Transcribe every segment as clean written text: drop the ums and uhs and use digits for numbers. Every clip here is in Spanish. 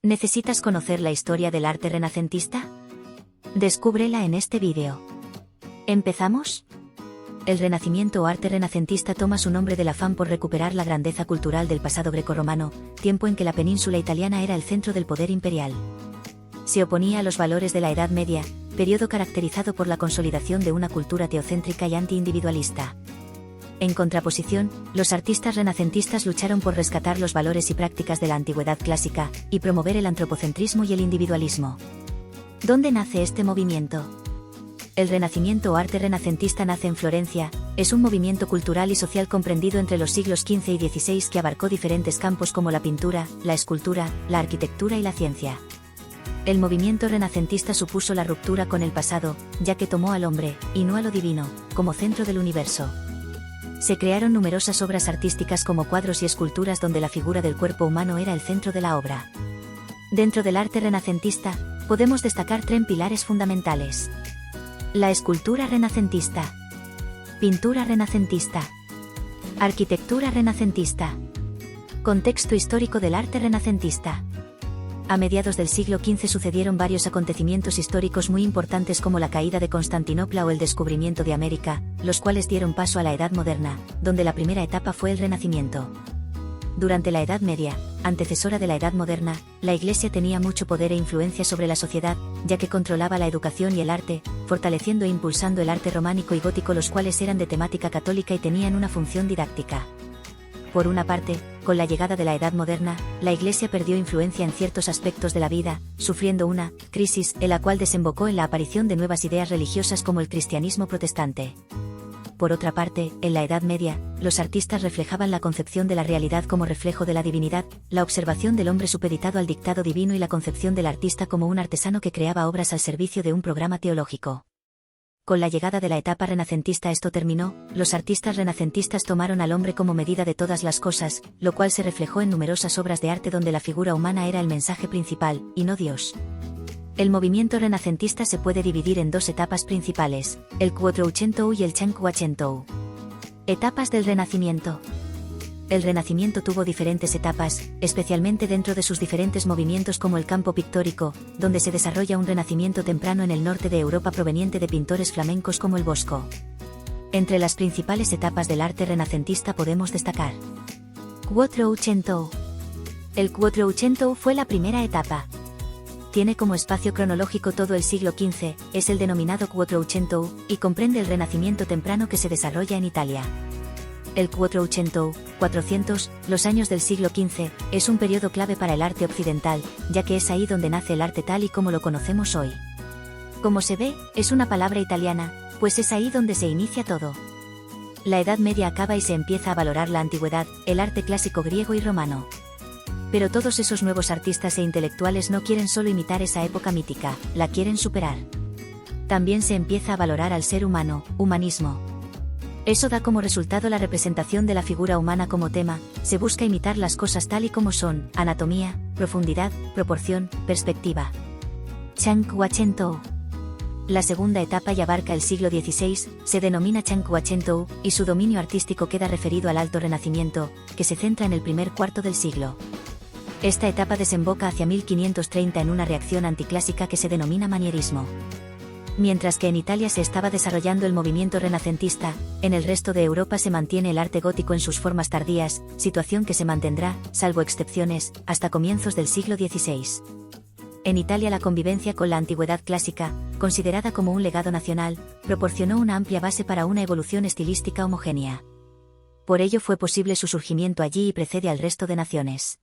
¿Necesitas conocer la historia del arte renacentista? Descúbrela en este vídeo. ¿Empezamos? El Renacimiento o arte renacentista toma su nombre del afán por recuperar la grandeza cultural del pasado grecorromano, tiempo en que la península italiana era el centro del poder imperial. Se oponía a los valores de la Edad Media, periodo caracterizado por la consolidación de una cultura teocéntrica y anti-individualista. En contraposición, los artistas renacentistas lucharon por rescatar los valores y prácticas de la antigüedad clásica, y promover el antropocentrismo y el individualismo. ¿Dónde nace este movimiento? El Renacimiento o arte renacentista nace en Florencia, es un movimiento cultural y social comprendido entre los siglos XV y XVI que abarcó diferentes campos como la pintura, la escultura, la arquitectura y la ciencia. El movimiento renacentista supuso la ruptura con el pasado, ya que tomó al hombre, y no a lo divino, como centro del universo. Se crearon numerosas obras artísticas como cuadros y esculturas donde la figura del cuerpo humano era el centro de la obra. Dentro del arte renacentista, podemos destacar tres pilares fundamentales: la escultura renacentista, pintura renacentista, arquitectura renacentista. Contexto histórico del arte renacentista. A mediados del siglo XV sucedieron varios acontecimientos históricos muy importantes como la caída de Constantinopla o el descubrimiento de América, los cuales dieron paso a la Edad Moderna, donde la primera etapa fue el Renacimiento. Durante la Edad Media, antecesora de la Edad Moderna, la Iglesia tenía mucho poder e influencia sobre la sociedad, ya que controlaba la educación y el arte, fortaleciendo e impulsando el arte románico y gótico, los cuales eran de temática católica y tenían una función didáctica. Por una parte, con la llegada de la Edad Moderna, la Iglesia perdió influencia en ciertos aspectos de la vida, sufriendo una crisis, en la cual desembocó en la aparición de nuevas ideas religiosas como el cristianismo protestante. Por otra parte, en la Edad Media, los artistas reflejaban la concepción de la realidad como reflejo de la divinidad, la observación del hombre supeditado al dictado divino y la concepción del artista como un artesano que creaba obras al servicio de un programa teológico. Con la llegada de la etapa renacentista esto terminó, los artistas renacentistas tomaron al hombre como medida de todas las cosas, lo cual se reflejó en numerosas obras de arte donde la figura humana era el mensaje principal, y no Dios. El movimiento renacentista se puede dividir en dos etapas principales, el Quattrocento y el Cinquecento. Etapas del Renacimiento. El Renacimiento tuvo diferentes etapas, especialmente dentro de sus diferentes movimientos como el campo pictórico, donde se desarrolla un renacimiento temprano en el norte de Europa proveniente de pintores flamencos como el Bosco. Entre las principales etapas del arte renacentista podemos destacar Quattrocento. El Quattrocento fue la primera etapa. Tiene como espacio cronológico todo el siglo XV, es el denominado Quattrocento, y comprende el Renacimiento temprano que se desarrolla en Italia. El Quattrocento, 400, los años del siglo XV, es un periodo clave para el arte occidental, ya que es ahí donde nace el arte tal y como lo conocemos hoy. Como se ve, es una palabra italiana, pues es ahí donde se inicia todo. La Edad Media acaba y se empieza a valorar la antigüedad, el arte clásico griego y romano. Pero todos esos nuevos artistas e intelectuales no quieren solo imitar esa época mítica, la quieren superar. También se empieza a valorar al ser humano, humanismo. Eso da como resultado la representación de la figura humana como tema, se busca imitar las cosas tal y como son, anatomía, profundidad, proporción, perspectiva. Cinquecento. La segunda etapa y abarca el siglo XVI, se denomina Cinquecento, y su dominio artístico queda referido al Alto Renacimiento, que se centra en el primer cuarto del siglo. Esta etapa desemboca hacia 1530 en una reacción anticlásica que se denomina manierismo. Mientras que en Italia se estaba desarrollando el movimiento renacentista, en el resto de Europa se mantiene el arte gótico en sus formas tardías, situación que se mantendrá, salvo excepciones, hasta comienzos del siglo XVI. En Italia la convivencia con la antigüedad clásica, considerada como un legado nacional, proporcionó una amplia base para una evolución estilística homogénea. Por ello fue posible su surgimiento allí y precede al resto de naciones.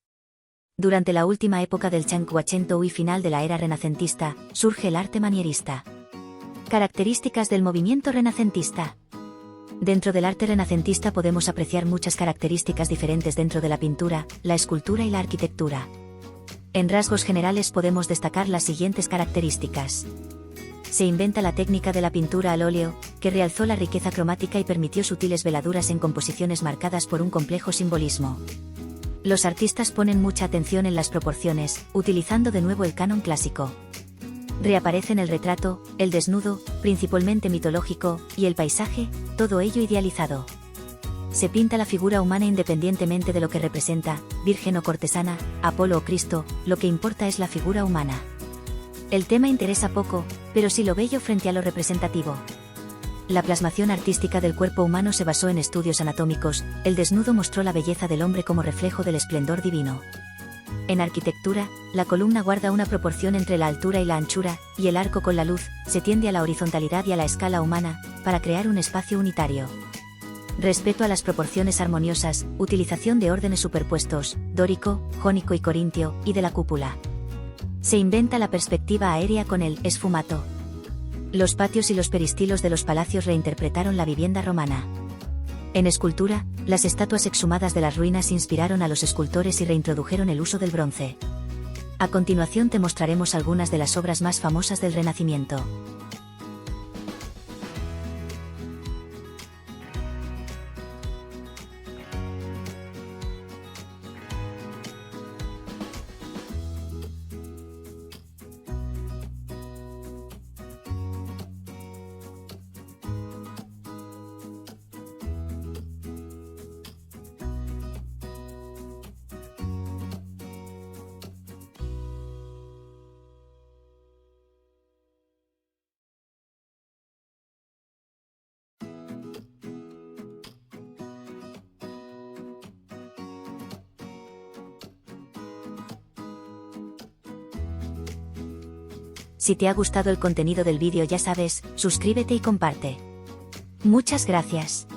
Durante la última época del Cinquecento y final de la era renacentista, surge el arte manierista. Características del movimiento renacentista. Dentro del arte renacentista podemos apreciar muchas características diferentes dentro de la pintura, la escultura y la arquitectura. En rasgos generales podemos destacar las siguientes características. Se inventa la técnica de la pintura al óleo, que realzó la riqueza cromática y permitió sutiles veladuras en composiciones marcadas por un complejo simbolismo. Los artistas ponen mucha atención en las proporciones, utilizando de nuevo el canon clásico. Reaparecen el retrato, el desnudo, principalmente mitológico, y el paisaje, todo ello idealizado. se pinta la figura humana independientemente de lo que representa, virgen o cortesana, Apolo o Cristo, lo que importa es la figura humana. El tema interesa poco, pero sí lo bello frente a lo representativo. La plasmación artística del cuerpo humano se basó en estudios anatómicos, el desnudo mostró la belleza del hombre como reflejo del esplendor divino. En arquitectura, la columna guarda una proporción entre la altura y la anchura, y el arco con la luz, se tiende a la horizontalidad y a la escala humana, para crear un espacio unitario. Respeto a las proporciones armoniosas, utilización de órdenes superpuestos, dórico, jónico y corintio, y de la cúpula. Se inventa la perspectiva aérea con el esfumato. Los patios y los peristilos de los palacios reinterpretaron la vivienda romana. En escultura, las estatuas exhumadas de las ruinas inspiraron a los escultores y reintrodujeron el uso del bronce. A continuación te mostraremos algunas de las obras más famosas del Renacimiento. Si te ha gustado el contenido del vídeo ya sabes, suscríbete y comparte. Muchas gracias.